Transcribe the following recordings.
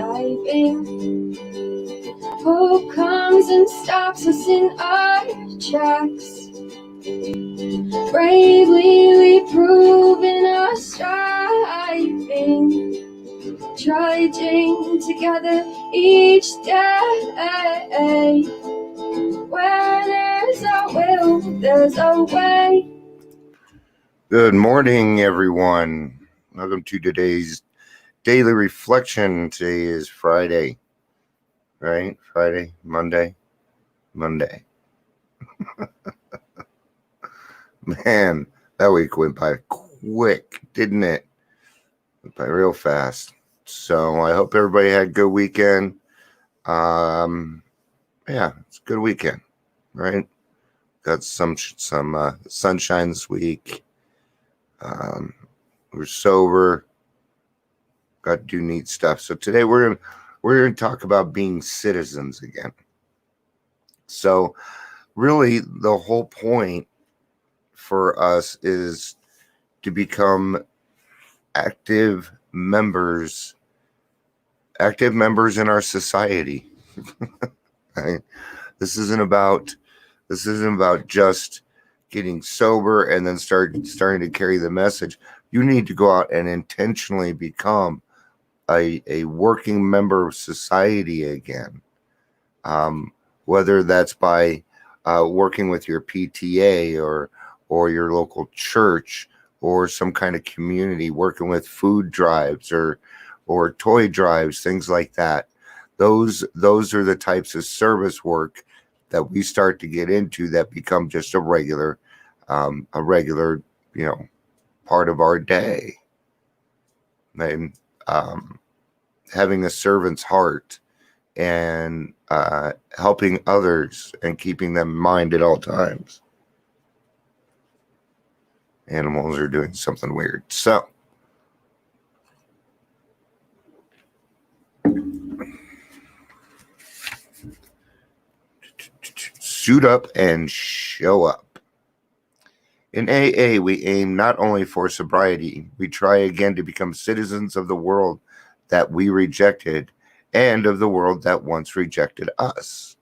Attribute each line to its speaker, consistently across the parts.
Speaker 1: diving. Hope comes and stops us in our tracks. Bravely we prove in our striving, trudging together each day. Where there's a will, there's a way.
Speaker 2: Good morning, everyone. Welcome to today's daily reflection. Today is Friday, right? Monday. Man, that week went by quick, didn't it? Went by real fast. So I hope everybody had a good weekend. Yeah, it's a good weekend, right? Got some sunshine this week. We're sober. Got to do neat stuff. So today we're going to talk about being citizens again. So really the whole point for us is to become active members in our society. Right? This isn't about just getting sober and then starting to carry the message. You need to go out and intentionally become a working member of society again. Whether that's by working with your PTA or your local church or some kind of community, working with food drives or toy drives, things like that. Those are the types of service work that we start to get into that become just a regular, part of our day. And having a servant's heart and helping others and keeping them in mind at all times. Animals are doing something weird. So, suit up and show up. In AA, we aim not only for sobriety, we try again to become citizens of the world that we rejected and of the world that once rejected us.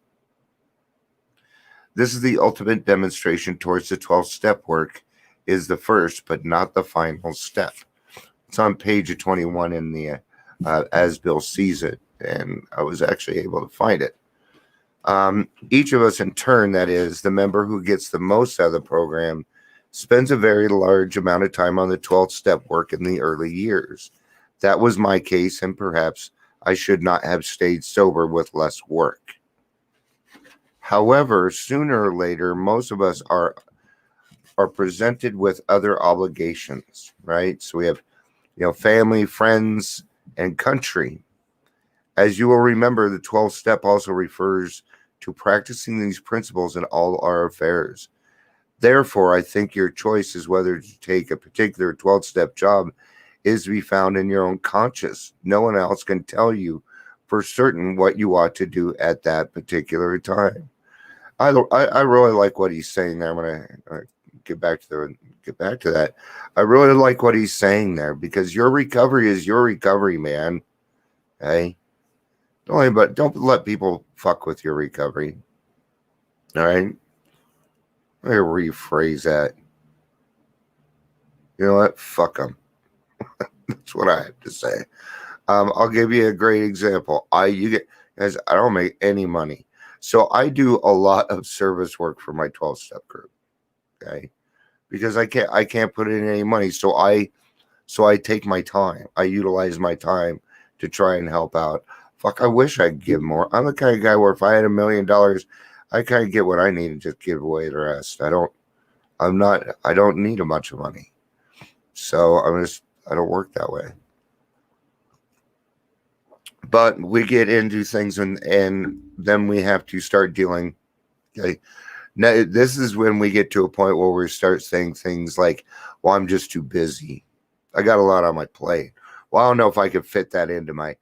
Speaker 2: This is the ultimate demonstration towards the 12-step work, is the first but not the final step. It's on page 21 in the As Bill Sees It, and I was actually able to find it. Each of us in turn, that is, the member who gets the most out of the program, spends a very large amount of time on the 12-step work in the early years. That was my case, and perhaps I should not have stayed sober with less work. However, sooner or later, most of us are presented with other obligations, right? So we have, family, friends, and country. As you will remember, the 12th step also refers to practicing these principles in all our affairs. Therefore, I think your choice is whether to take a particular 12-step job is to be found in your own conscience. No one else can tell you for certain what you ought to do at that particular time. I really like what he's saying there. I'm gonna get back to that. I really like what he's saying there, because your recovery is your recovery, man. Okay? Don't let people fuck with your recovery. All right? Let me rephrase that. You know what? Fuck them. That's what I have to say. I'll give you a great example. I don't make any money, so I do a lot of service work for my 12-step group. Okay, because I can't put in any money, so I take my time. I utilize my time to try and help out. Fuck, I wish I could give more. I'm the kind of guy where if I had $1 million, I kind of get what I need and just give away the rest. I don't need a bunch of money, so I don't work that way. But we get into things and then we have to start dealing. Okay. Now, this is when we get to a point where we start saying things like, well, I'm just too busy. I got a lot on my plate. Well, I don't know if I could fit that into my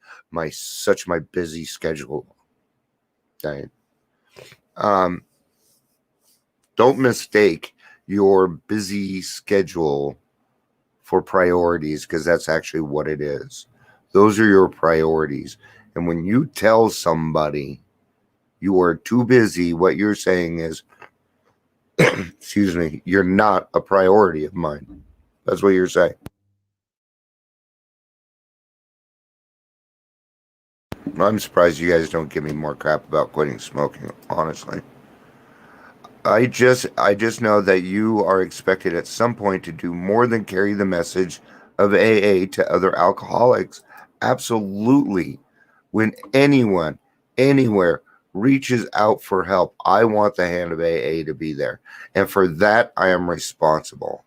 Speaker 2: busy schedule. Okay. Don't mistake your busy schedule for priorities, because that's actually what it is. Those are your priorities. And when you tell somebody you are too busy, what you're saying is, excuse me, you're not a priority of mine. That's what you're saying. I'm surprised you guys don't give me more crap about quitting smoking, honestly. I just know that you are expected at some point to do more than carry the message of AA to other alcoholics. Absolutely. When anyone, anywhere reaches out for help, I want the hand of AA to be there. And for that, I am responsible.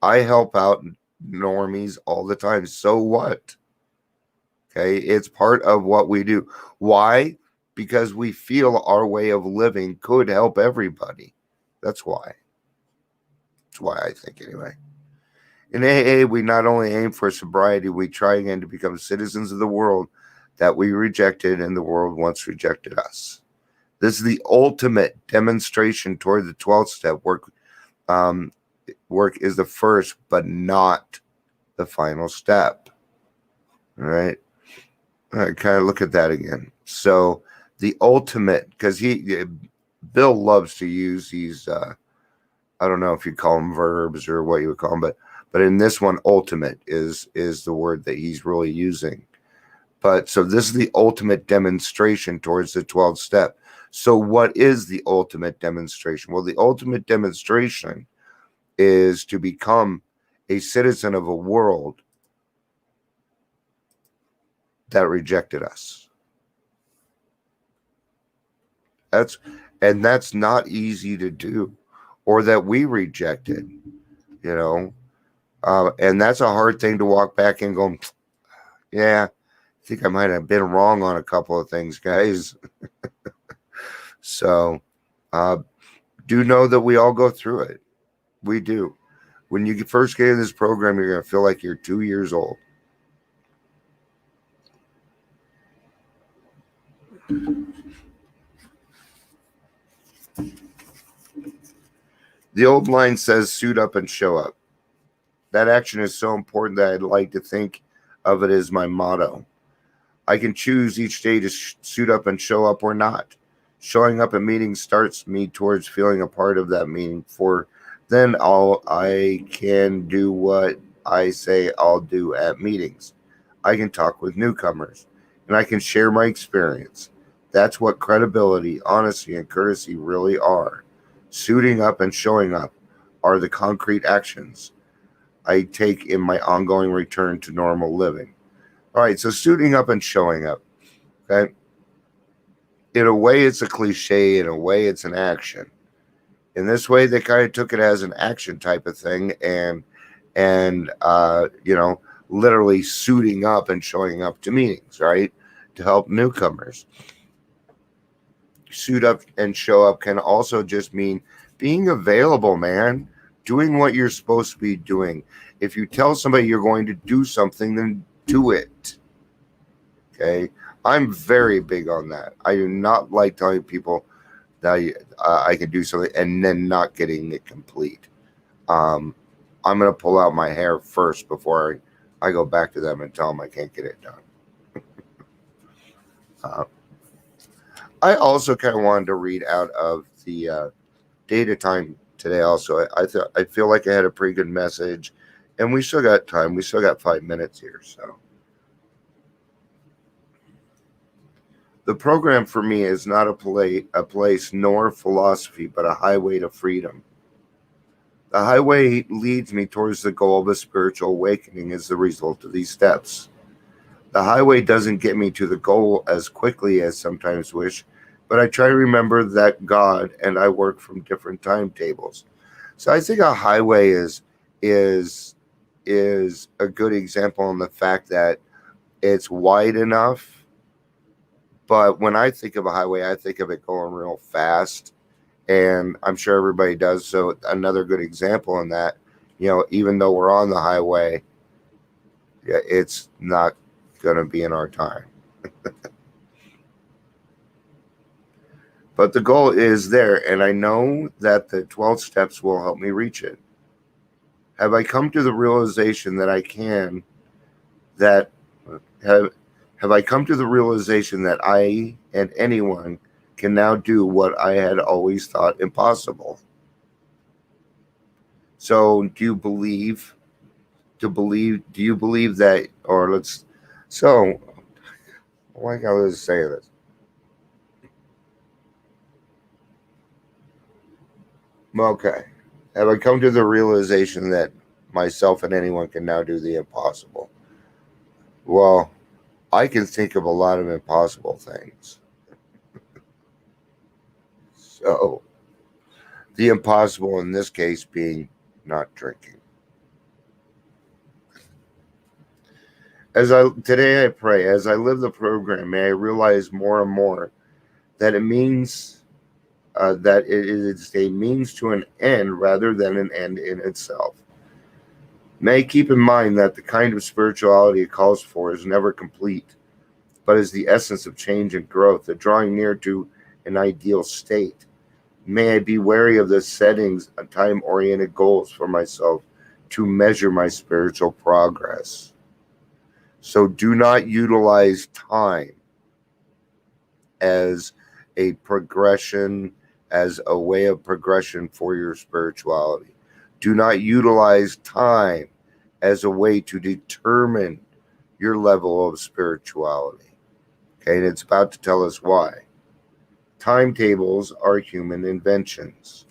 Speaker 2: I help out normies all the time. So what? Okay. It's part of what we do. Why? Because we feel our way of living could help everybody. That's why. That's why I think, anyway. In AA, we not only aim for sobriety, we try again to become citizens of the world that we rejected and the world once rejected us. This is the ultimate demonstration toward the 12th step. Work is the first, but not the final step. All right. Kind of look at that again. So the ultimate, because Bill loves to use these, I don't know if you call them verbs or what you would call them, but in this one, ultimate is the word that he's really using. But so this is the ultimate demonstration towards the 12th step. So what is the ultimate demonstration? Well, the ultimate demonstration is to become a citizen of a world that rejected us. That's not easy to do, or that we rejected, and that's a hard thing to walk back and go, yeah, I think I might have been wrong on a couple of things, guys. So do know that we all go through it. We do. When you first get in this program, you're going to feel like you're 2 years old. The old line says, suit up and show up. That action is so important that I'd like to think of it as my motto. I can choose each day to suit up and show up or not. Showing up at meetings starts me towards feeling a part of that meeting, for then I can do what I say I'll do at meetings. I can talk with newcomers, and I can share my experience. That's what credibility, honesty, and courtesy really are. Suiting up and showing up are the concrete actions I take in my ongoing return to normal living. All right, so suiting up and showing up. Okay. In a way, it's a cliche. In a way, it's an action. In this way, they kind of took it as an action type of thing, and literally suiting up and showing up to meetings, right, to help newcomers. Suit up and show up can also just mean being available, man, doing what you're supposed to be doing. If you tell somebody you're going to do something, then do it. Okay. I'm very big on that. I do not like telling people that I can do something and then not getting it complete. I'm going to pull out my hair first before I go back to them and tell them I can't get it done. I also kind of wanted to read out of the data time today also. I feel like I had a pretty good message, and we still got time. We still got 5 minutes here, so. The program for me is not a place nor philosophy, but a highway to freedom. The highway leads me towards the goal of a spiritual awakening as the result of these steps. The highway doesn't get me to the goal as quickly as sometimes wish, but I try to remember that God and I work from different timetables. So I think a highway is a good example in the fact that it's wide enough. But when I think of a highway, I think of it going real fast, and I'm sure everybody does. So another good example in that, even though we're on the highway, it's not going to be in our time. But the goal is there, and I know that the 12 steps will help me reach it. Have I come to the realization that I can, that, have I come to the realization that I and anyone can now do what I had always thought impossible. So do you believe that, or let's, so, why I was saying this? Okay. Have I come to the realization that myself and anyone can now do the impossible? Well, I can think of a lot of impossible things. So, the impossible in this case being not drinking. Today I pray, as I live the program, may I realize more and more that it means that it is a means to an end rather than an end in itself. May I keep in mind that the kind of spirituality it calls for is never complete, but is the essence of change and growth, the drawing near to an ideal state. May I be wary of the settings and time-oriented goals for myself to measure my spiritual progress. So do not utilize time as a progression, as a way of progression for your spirituality. Do not utilize time as a way to determine your level of spirituality. Okay, and it's about to tell us why. Timetables are human inventions.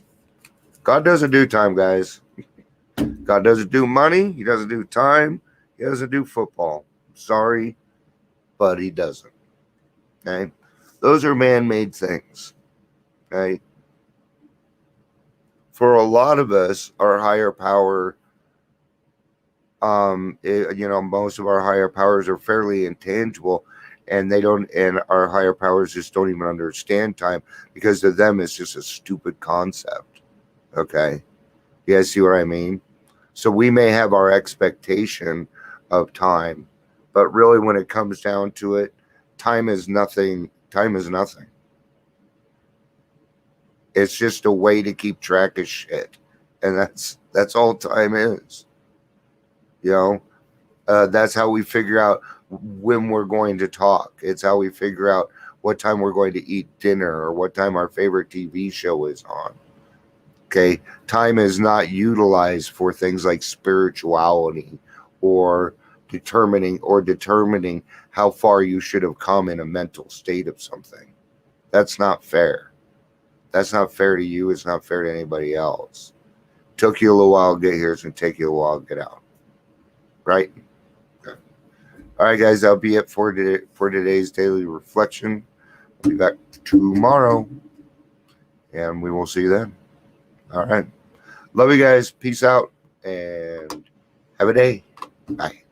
Speaker 2: God doesn't do time, guys. God doesn't do money. He doesn't do time. He doesn't do football. Sorry, but he doesn't. Okay? Those are man-made things. Okay? For a lot of us, our higher power, most of our higher powers are fairly intangible, and our higher powers just don't even understand time, because to them it's just a stupid concept. Okay? You guys see what I mean? So we may have our expectation of time, but really when it comes down to it, time is nothing. Time is nothing. It's just a way to keep track of shit. And that's all time is. That's how we figure out when we're going to talk. It's how we figure out what time we're going to eat dinner or what time our favorite TV show is on. Okay, time is not utilized for things like spirituality or determining how far you should have come in a mental state of something. That's not fair. That's not fair to you. It's not fair to anybody else. Took you a little while to get here. It's going to take you a while to get out. Right? Okay. All right, guys. That'll be it for today's daily reflection. I'll be back tomorrow, and we will see you then. All right. Love you guys. Peace out, and have a day. Bye.